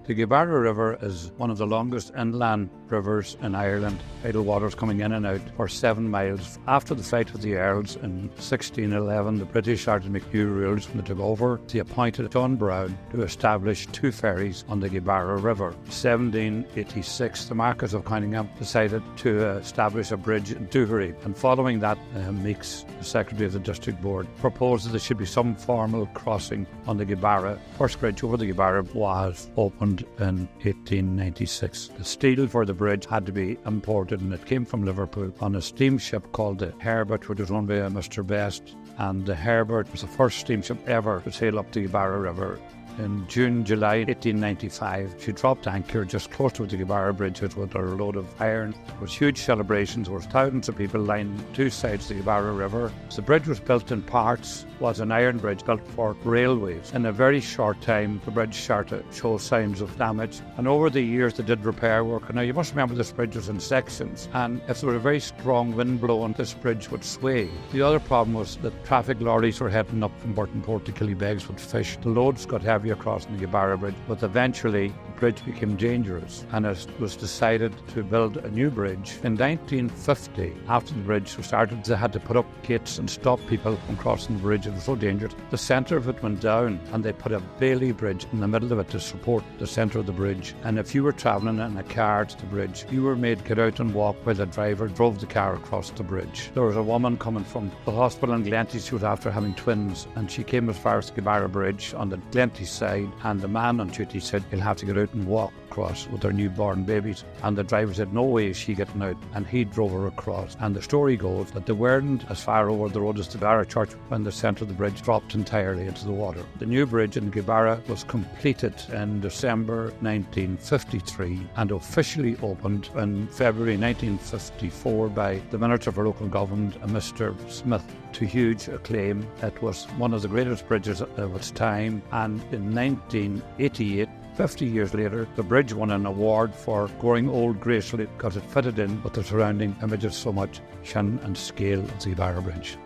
The Gweebarra River is one of the longest inland rivers in Ireland. Tidal waters coming in and out for 7 miles. After the fight with the Earls in 1611, the British Sergeant McHugh rules when they took over. They appointed John Brown to establish 2 ferries on the Gweebarra River. In 1786, the Marquess of Cunningham decided to establish a bridge in Donegal, and following that, Meeks, the Secretary of the District Board, proposed that there should be some formal crossing on the Gweebarra. First bridge over the Gweebarra was opened in 1896. The steel for the bridge had to be imported, and it came from Liverpool on a steamship called the Herbert, which was owned by Mr. Best. And the Herbert was the first steamship ever to sail up the Gweebarra River. In July 1895, she dropped anchor just close to the Gweebarra Bridge with her load of iron. There was huge celebrations. There was thousands of people lining 2 sides of the Gweebarra River. The bridge was built in parts, was an iron bridge built for railways. In a very short time, the bridge started to show signs of damage. And over the years, they did repair work. Now, you must remember this bridge was in sections. And if there was a very strong wind blowing, this bridge would sway. The other problem was that traffic lorries were heading up from Burtonport to Killybegs with fish. The loads got heavy across the Gweebarra Bridge, but eventually the bridge became dangerous, and it was decided to build a new bridge. In 1950, after the bridge was started, they had to put up gates and stop people from crossing the bridge. It was so dangerous. The centre of it went down, and they put a Bailey bridge in the middle of it to support the centre of the bridge. And if you were travelling in a car to the bridge, you were made to get out and walk while the driver drove the car across the bridge. There was a woman coming from the hospital in Glenty. She was after having twins, and she came as far as the Gweebarra Bridge on the Glenty side, and the man on duty said, "You'll have to get out and walk across with their newborn babies." And the driver said, "No way is she getting out," and he drove her across. And the story goes that they weren't as far over the road as the Gweebarra Church when the centre of the bridge dropped entirely into the water. The new bridge in Gweebarra was completed in December 1953 and officially opened in February 1954 by the Minister for Local Government, Mr. Smith, to huge acclaim. It was one of the greatest bridges of its time, and in 1988, 50 years later, the bridge won an award for growing old gracefully because it fitted in with the surrounding images so much, shine and scale of the Gweebarra Bridge.